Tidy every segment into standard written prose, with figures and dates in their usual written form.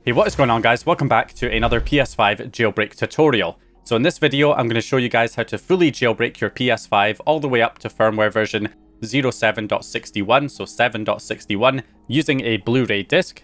Hey, what is going on guys? Welcome back to another PS5 jailbreak tutorial. So in this video, I'm going to show you guys how to fully jailbreak your PS5 all the way up to firmware version 07.61, so 7.61, using a Blu-ray disc.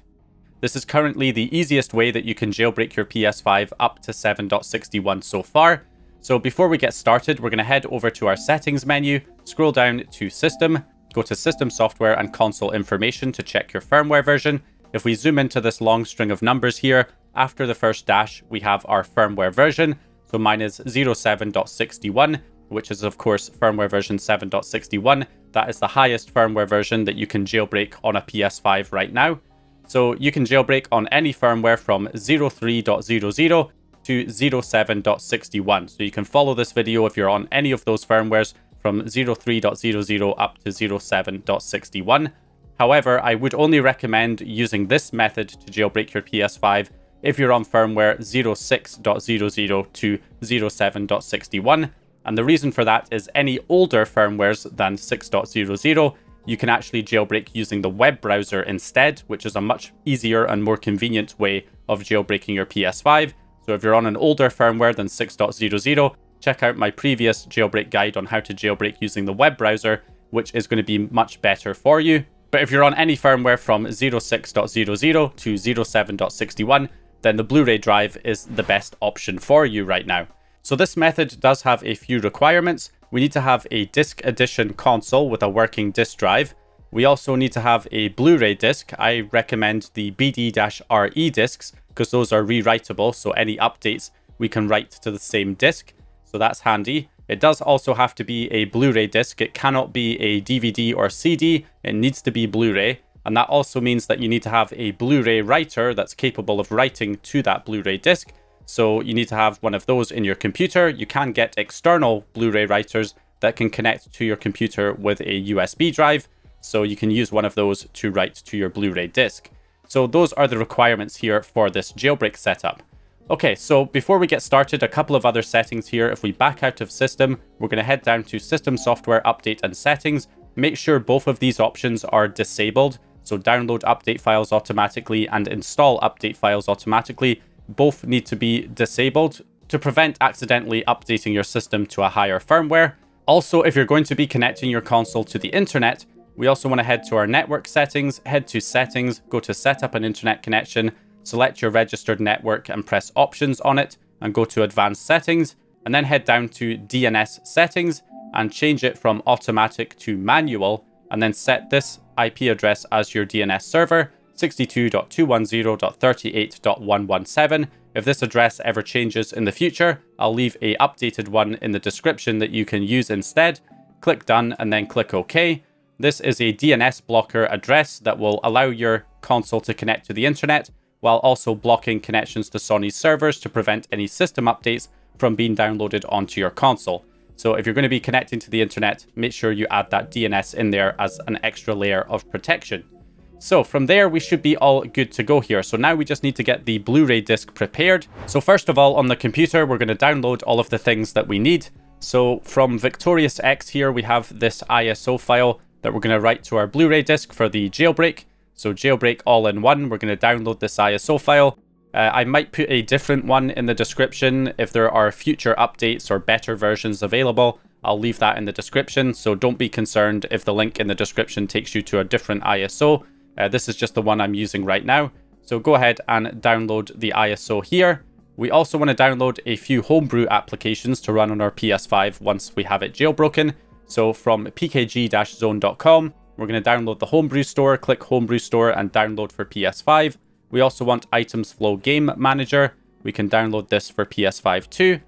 This is currently the easiest way that you can jailbreak your PS5 up to 7.61 so far. So before we get started, we're going to head over to our settings menu, scroll down to System, go to System Software and Console Information to check your firmware version. If we zoom into this long string of numbers here, after the first dash, we have our firmware version. So mine is 07.61, which is of course firmware version 7.61. That is the highest firmware version that you can jailbreak on a PS5 right now. So you can jailbreak on any firmware from 03.00 to 07.61. So you can follow this video if you're on any of those firmwares from 03.00 up to 07.61. However, I would only recommend using this method to jailbreak your PS5 if you're on firmware 06.00 to 07.61. And the reason for that is any older firmwares than 6.00, you can actually jailbreak using the web browser instead, which is a much easier and more convenient way of jailbreaking your PS5. So if you're on an older firmware than 6.00, check out my previous jailbreak guide on how to jailbreak using the web browser, which is going to be much better for you. But if you're on any firmware from 06.00 to 07.61, then the Blu-ray drive is the best option for you right now. So this method does have a few requirements. We need to have a disc edition console with a working disc drive. We also need to have a Blu-ray disc. I recommend the BD-RE discs because those are rewritable, so any updates we can write to the same disc. So that's handy. It does also have to be a Blu-ray disc. It cannot be a DVD or CD. It needs to be Blu-ray. And that also means that you need to have a Blu-ray writer that's capable of writing to that Blu-ray disc. So you need to have one of those in your computer. You can get external Blu-ray writers that can connect to your computer with a USB drive. So you can use one of those to write to your Blu-ray disc. So those are the requirements here for this jailbreak setup. Okay, so before we get started, a couple of other settings here. If we back out of System, we're going to head down to System Software, Update and Settings. Make sure both of these options are disabled. So download update files automatically and install update files automatically. Both need to be disabled to prevent accidentally updating your system to a higher firmware. Also, if you're going to be connecting your console to the internet, we also want to head to our network settings, head to Settings, go to Set up an internet connection, select your registered network and press Options on it, and go to Advanced Settings, and then head down to DNS Settings and change it from automatic to manual, and then set this IP address as your DNS server, 62.210.38.117. If this address ever changes in the future, I'll leave a updated one in the description that you can use instead. Click Done and then click OK. This is a DNS blocker address that will allow your console to connect to the internet, while also blocking connections to Sony's servers to prevent any system updates from being downloaded onto your console. So if you're going to be connecting to the internet, make sure you add that DNS in there as an extra layer of protection. So from there, we should be all good to go here. So now we just need to get the Blu-ray disc prepared. So first of all, on the computer, we're going to download all of the things that we need. So from Victorious X here, we have this ISO file that we're going to write to our Blu-ray disc for the jailbreak. So jailbreak all in one, we're going to download this ISO file. I might put a different one in the description if there are future updates or better versions available. I'll leave that in the description, so don't be concerned if the link in the description takes you to a different ISO. This is just the one I'm using right now. So go ahead and download the ISO here. We also want to download a few Homebrew applications to run on our PS5 once we have it jailbroken. So from pkg-zone.com, we're going to download the Homebrew store, click Homebrew store and download for PS5. We also want Items Flow Game Manager. We can download this for PS5 too.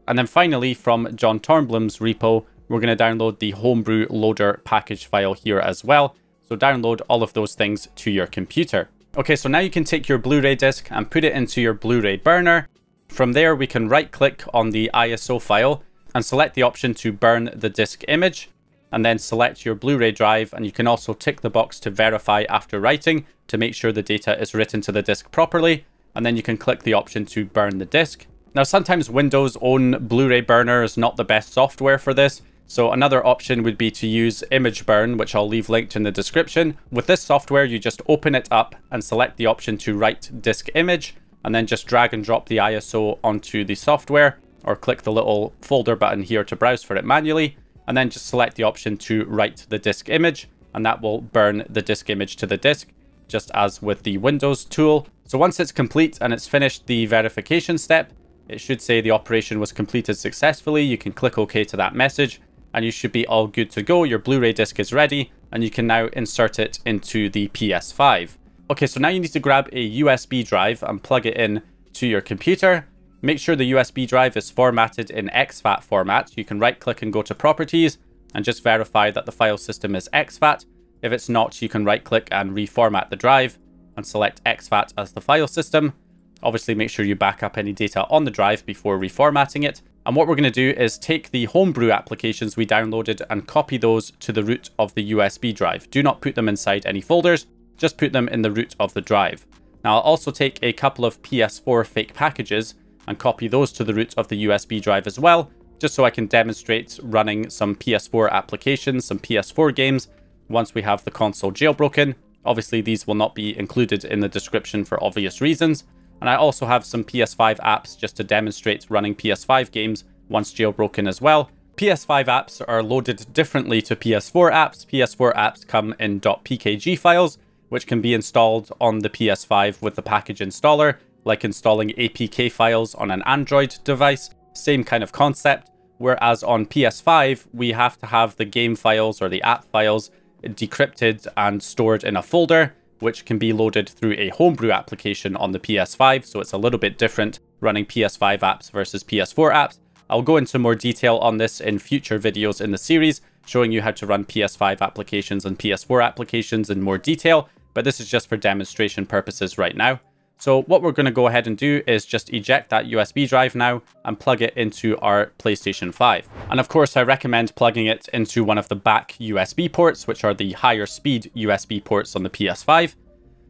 And then finally, from John Tornblum's repo, we're going to download the Homebrew Loader package file here as well. So download all of those things to your computer. Okay, so now you can take your Blu-ray disc and put it into your Blu-ray burner. From there, we can right-click on the ISO file and select the option to burn the disc image, and then select your Blu-ray drive, and you can also tick the box to verify after writing to make sure the data is written to the disc properly, and then you can click the option to burn the disc. Now sometimes Windows' own Blu-ray burner is not the best software for this, So another option would be to use image burn, which I'll leave linked in the description. With this software, you just open it up and select the option to write disk image, and then just drag and drop the ISO onto the software, or click the little folder button here to browse for it manually, and then just select the option to write the disk image, and that will burn the disk image to the disk, just as with the Windows tool. So once it's complete and it's finished the verification step, it should say the operation was completed successfully. You can click OK to that message, and you should be all good to go. Your Blu-ray disc is ready, and you can now insert it into the PS5. Okay, so now you need to grab a USB drive and plug it in to your computer. Make sure the USB drive is formatted in exFAT format. You can right click and go to Properties and just verify that the file system is exFAT. If it's not, you can right click and reformat the drive and select exFAT as the file system. Obviously, make sure you back up any data on the drive before reformatting it. And what we're going to do is take the Homebrew applications we downloaded and copy those to the root of the USB drive. Do not put them inside any folders, just put them in the root of the drive. Now, I'll also take a couple of PS4 fake packages and copy those to the root of the USB drive as well, just so I can demonstrate running some PS4 applications, some PS4 games, once we have the console jailbroken. Obviously, these will not be included in the description for obvious reasons. And I also have some PS5 apps just to demonstrate running PS5 games once jailbroken as well. PS5 apps are loaded differently to PS4 apps. PS4 apps come in .pkg files, which can be installed on the PS5 with the package installer, like installing APK files on an Android device. Same kind of concept. Whereas on PS5, we have to have the game files or the app files decrypted and stored in a folder, which can be loaded through a Homebrew application on the PS5, so it's a little bit different running PS5 apps versus PS4 apps. I'll go into more detail on this in future videos in the series, showing you how to run PS5 applications and PS4 applications in more detail, but this is just for demonstration purposes right now. So what we're going to go ahead and do is just eject that USB drive now and plug it into our PlayStation 5. And of course, I recommend plugging it into one of the back USB ports, which are the higher speed USB ports on the PS5.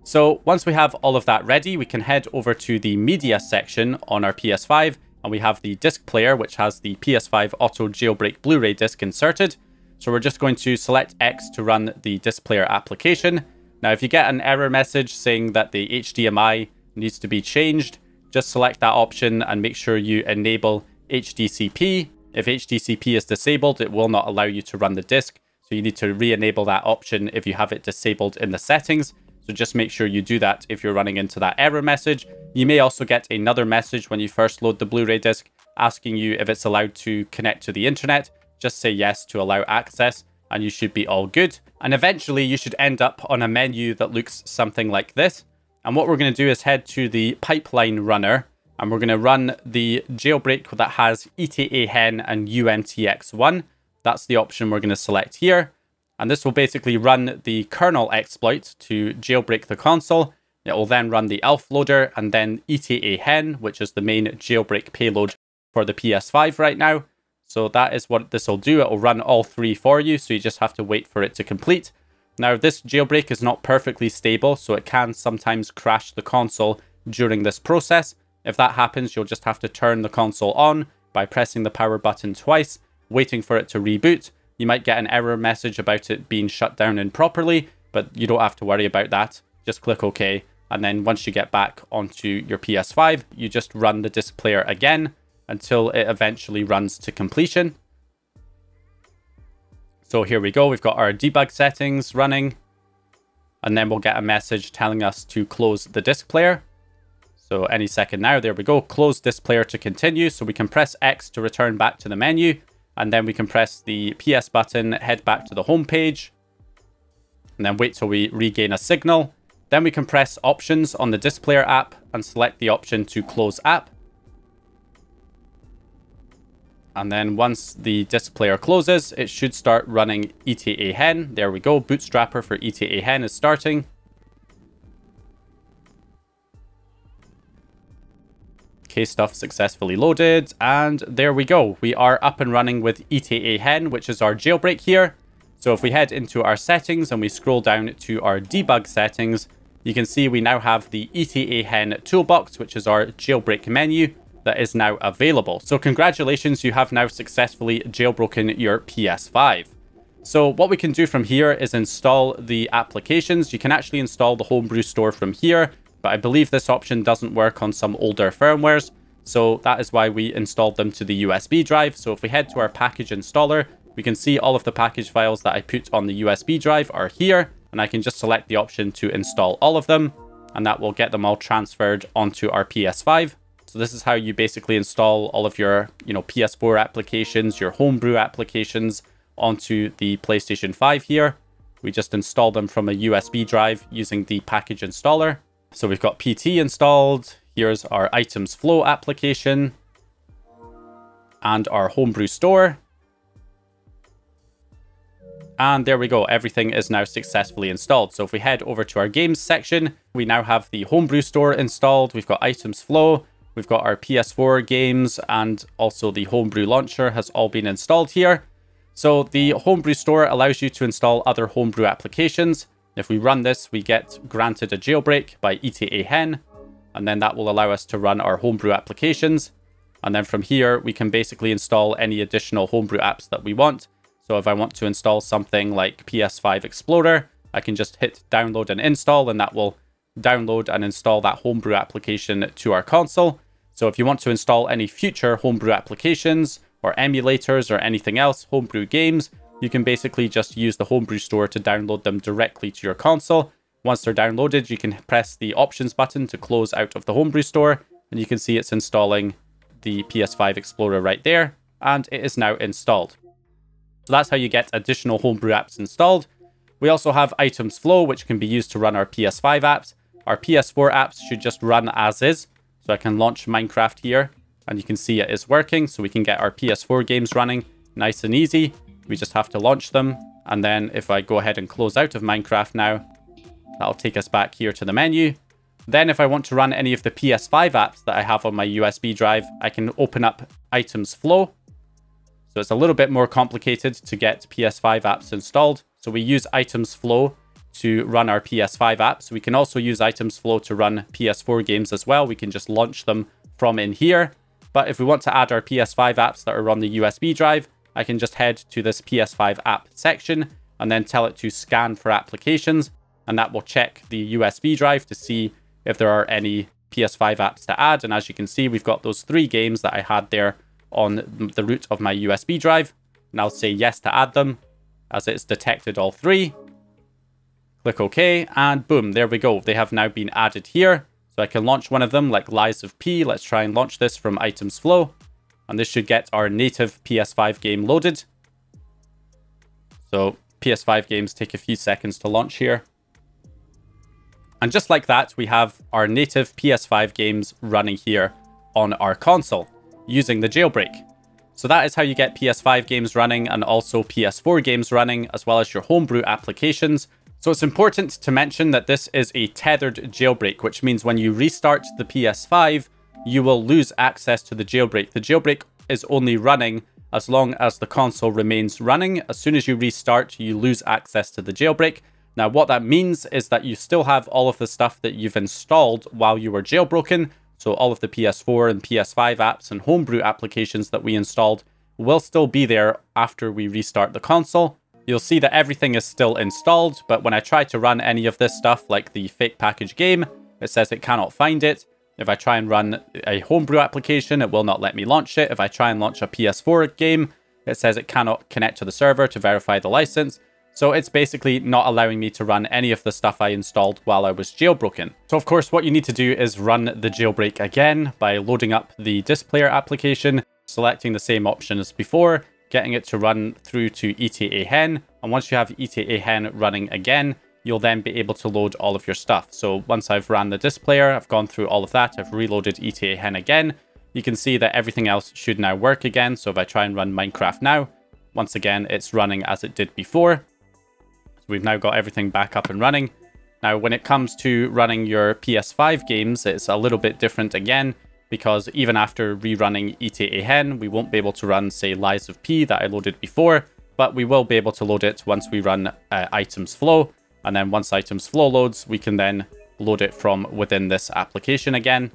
So once we have all of that ready, we can head over to the media section on our PS5, and we have the disc player, which has the PS5 Auto Jailbreak Blu-ray disc inserted. So we're just going to select X to run the disc player application. Now, if you get an error message saying that the HDMI needs to be changed, just select that option and make sure you enable HDCP. If HDCP is disabled, it will not allow you to run the disc. So you need to re-enable that option if you have it disabled in the settings. So just make sure you do that if you're running into that error message. You may also get another message when you first load the Blu-ray disc asking you if it's allowed to connect to the internet. Just say yes to allow access and you should be all good. And eventually you should end up on a menu that looks something like this. And what we're going to do is head to the pipeline runner, and we're going to run the jailbreak that has ETA hen and UNTX1. That's the option we're going to select here. And this will basically run the kernel exploit to jailbreak the console. It will then run the elf loader and then ETA hen, which is the main jailbreak payload for the PS5 right now. So that is what this will do. It will run all three for you, so you just have to wait for it to complete. Now, this jailbreak is not perfectly stable, so it can sometimes crash the console during this process. If that happens, you'll just have to turn the console on by pressing the power button twice, waiting for it to reboot. You might get an error message about it being shut down improperly, but you don't have to worry about that. Just click OK, and then once you get back onto your PS5, you just run the disc player again until it eventually runs to completion. So here we go, we've got our debug settings running, and then we'll get a message telling us to close the disc player. So any second now, there we go, close disc player to continue. So we can press X to return back to the menu, and then we can press the PS button, head back to the home page, and then wait till we regain a signal. Then we can press options on the disc player app and select the option to close app. And then once the disc player closes, it should start running ETA hen. There we go. Bootstrapper for ETA hen is starting. Okay, stuff successfully loaded. And there we go. We are up and running with ETA hen, which is our jailbreak here. So if we head into our settings and we scroll down to our debug settings, you can see we now have the ETA hen toolbox, which is our jailbreak menu. that is now available. So congratulations, you have now successfully jailbroken your PS5. So what we can do from here is install the applications. You can actually install the Homebrew store from here, but I believe this option doesn't work on some older firmwares. So that is why we installed them to the USB drive. So if we head to our package installer, we can see all of the package files that I put on the USB drive are here, and I can just select the option to install all of them, and that will get them all transferred onto our PS5. So this is how you basically install all of your, PS4 applications, your Homebrew applications onto the PlayStation 5 here. We just install them from a USB drive using the package installer. So we've got PT installed. Here's our items flow application and our Homebrew store. And there we go, everything is now successfully installed. So if we head over to our games section, we now have the Homebrew store installed. We've got items flow, we've got our PS4 games, and also the Homebrew launcher has all been installed here. So the Homebrew store allows you to install other Homebrew applications. If we run this, we get granted a jailbreak by ETA Hen, and then that will allow us to run our Homebrew applications. And then from here, we can basically install any additional Homebrew apps that we want. So if I want to install something like PS5 Explorer, I can just hit download and install, and that will download and install that Homebrew application to our console. So if you want to install any future Homebrew applications or emulators or anything else, Homebrew games, you can basically just use the Homebrew store to download them directly to your console. Once they're downloaded, you can press the options button to close out of the Homebrew store, and you can see it's installing the PS5 Explorer right there, and it is now installed. So that's how you get additional Homebrew apps installed. We also have items flow, which can be used to run our PS5 apps. Our PS4 apps should just run as is. So I can launch Minecraft here, and you can see it is working. So we can get our PS4 games running nice and easy. We just have to launch them. And then if I go ahead and close out of Minecraft now, that'll take us back here to the menu. Then if I want to run any of the PS5 apps that I have on my USB drive, I can open up items flow. So it's a little bit more complicated to get PS5 apps installed. So we use items flow to run our PS5 apps. We can also use items flow to run PS4 games as well. We can just launch them from in here. But if we want to add our PS5 apps that are on the USB drive, I can just head to this PS5 app section and then tell it to scan for applications. And that will check the USB drive to see if there are any PS5 apps to add. And as you can see, we've got those 3 games that I had there on the root of my USB drive. And I'll say yes to add them as it's detected all 3. Click OK, and boom, there we go. They have now been added here. So I can launch one of them like Lies of P. Let's try and launch this from items flow. And this should get our native PS5 game loaded. So PS5 games take a few seconds to launch here. And just like that, we have our native PS5 games running here on our console using the jailbreak. So that is how you get PS5 games running and also PS4 games running, as well as your Homebrew applications. So it's important to mention that this is a tethered jailbreak, which means when you restart the PS5, you will lose access to the jailbreak. The jailbreak is only running as long as the console remains running. As soon as you restart, you lose access to the jailbreak. Now, what that means is that you still have all of the stuff that you've installed while you were jailbroken. So all of the PS4 and PS5 apps and Homebrew applications that we installed will still be there after we restart the console. You'll see that everything is still installed, but when I try to run any of this stuff, like the fake package game, it says it cannot find it. If I try and run a Homebrew application, it will not let me launch it. If I try and launch a PS4 game, it says it cannot connect to the server to verify the license. So it's basically not allowing me to run any of the stuff I installed while I was jailbroken. So of course, what you need to do is run the jailbreak again by loading up the Disc Player application, selecting the same option as before, getting it to run through to ETA Hen. And once you have ETA Hen running again, you'll then be able to load all of your stuff. So once I've ran the Disc Player, I've gone through all of that, I've reloaded ETA Hen again, you can see that everything else should now work again. So if I try and run Minecraft now, once again, it's running as it did before. We've now got everything back up and running. Now, when it comes to running your PS5 games, it's a little bit different again, because even after rerunning ETA Hen, we won't be able to run, say, Lies of P that I loaded before, but we will be able to load it once we run items flow. And then once items flow loads, we can then load it from within this application again.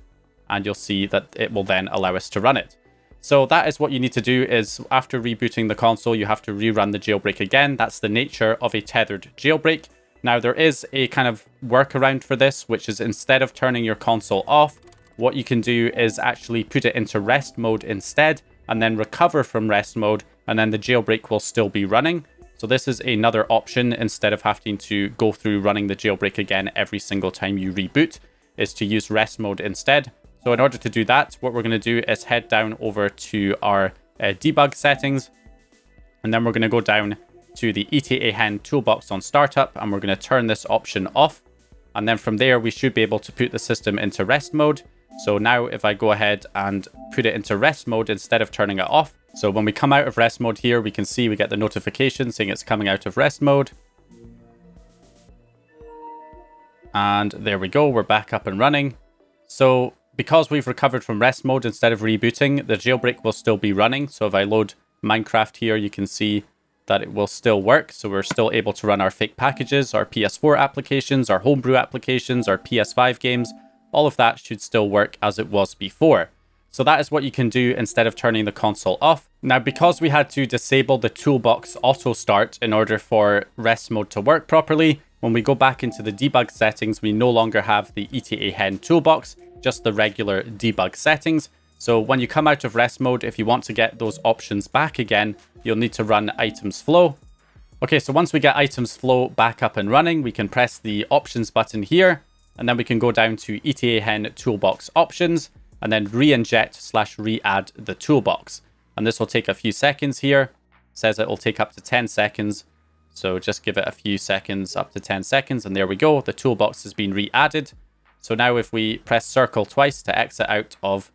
and you'll see that it will then allow us to run it. So that is what you need to do. Is after rebooting the console, you have to rerun the jailbreak again. That's the nature of a tethered jailbreak. Now there is a kind of workaround for this, which is instead of turning your console off, what you can do is actually put it into rest mode instead, and then recover from rest mode, and then the jailbreak will still be running. So this is another option instead of having to go through running the jailbreak again every single time you reboot, is to use rest mode instead. So in order to do that, what we're going to do is head down over to our debug settings, and then we're going to go down to the ETA Hen toolbox on startup, and we're going to turn this option off. And then from there, we should be able to put the system into rest mode. So now if I go ahead and put it into rest mode instead of turning it off. So when we come out of rest mode here, we can see we get the notification saying it's coming out of rest mode. And there we go, we're back up and running. So because we've recovered from rest mode instead of rebooting, the jailbreak will still be running. So if I load Minecraft here, you can see that it will still work. So we're still able to run our fake packages, our PS4 applications, our Homebrew applications, our PS5 games. All of that should still work as it was before. So that is what you can do instead of turning the console off. Now, because we had to disable the toolbox auto start in order for rest mode to work properly, when we go back into the debug settings, we no longer have the ETA Hen toolbox, just the regular debug settings. So when you come out of rest mode, if you want to get those options back again, you'll need to run items flow. Okay, so once we get items flow back up and running, we can press the options button here, and then we can go down to ETA Hen toolbox options, and then re-inject/re-add the toolbox. And this will take a few seconds here. It says it will take up to 10 seconds. So just give it a few seconds, up to 10 seconds, and there we go. The toolbox has been re-added. So now if we press circle twice to exit out of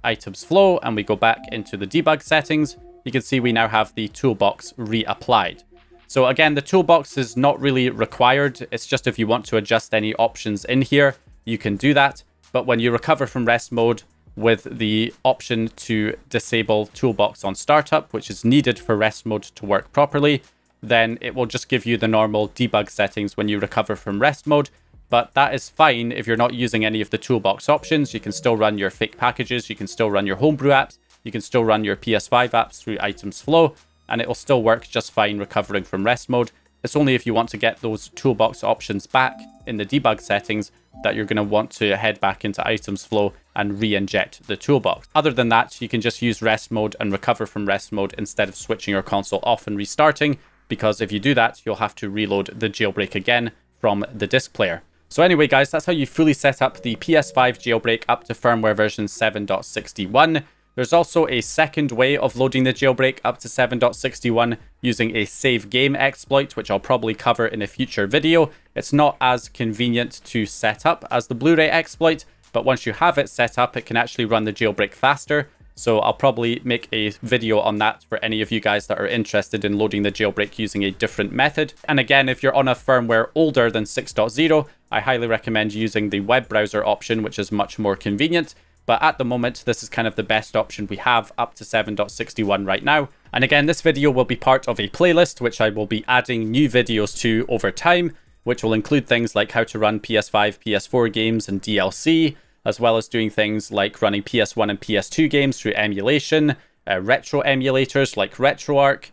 items flow and we go back into the debug settings, you can see we now have the toolbox reapplied. So again, the toolbox is not really required. It's just if you want to adjust any options in here, you can do that. But when you recover from rest mode with the option to disable toolbox on startup, which is needed for rest mode to work properly, then it will just give you the normal debug settings when you recover from rest mode. But that is fine if you're not using any of the toolbox options. You can still run your fake packages, you can still run your Homebrew apps, you can still run your PS5 apps through items flow, and it will still work just fine recovering from rest mode. It's only if you want to get those toolbox options back in the debug settings that you're going to want to head back into items flow and re-inject the toolbox. Other than that, you can just use rest mode and recover from rest mode instead of switching your console off and restarting, because if you do that, you'll have to reload the jailbreak again from the disc player. So anyway, guys, that's how you fully set up the PS5 jailbreak up to firmware version 7.61. There's also a second way of loading the jailbreak up to 7.61 using a save game exploit, which I'll probably cover in a future video. It's not as convenient to set up as the Blu-ray exploit, but once you have it set up, it can actually run the jailbreak faster. So I'll probably make a video on that for any of you guys that are interested in loading the jailbreak using a different method. And again, if you're on a firmware older than 6.0, I highly recommend using the web browser option, which is much more convenient. But at the moment, this is kind of the best option we have up to 7.61 right now. And again, this video will be part of a playlist, which I will be adding new videos to over time, which will include things like how to run PS5, PS4 games and DLC, as well as doing things like running PS1 and PS2 games through emulation, retro emulators like RetroArch,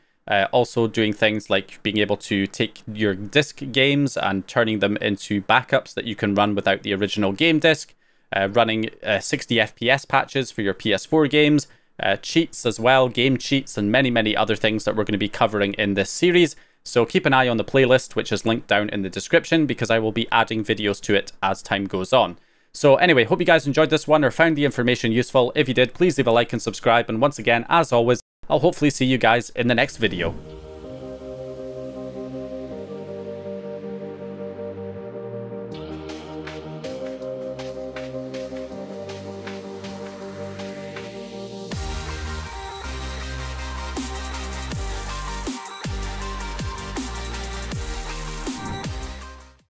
also doing things like being able to take your disc games and turning them into backups that you can run without the original game disc, running 60 FPS patches for your PS4 games, cheats as well, game cheats, and many other things that we're going to be covering in this series. So keep an eye on the playlist, which is linked down in the description, because I will be adding videos to it as time goes on. So anyway, hope you guys enjoyed this one or found the information useful. If you did, please leave a like and subscribe. And once again, as always, I'll hopefully see you guys in the next video.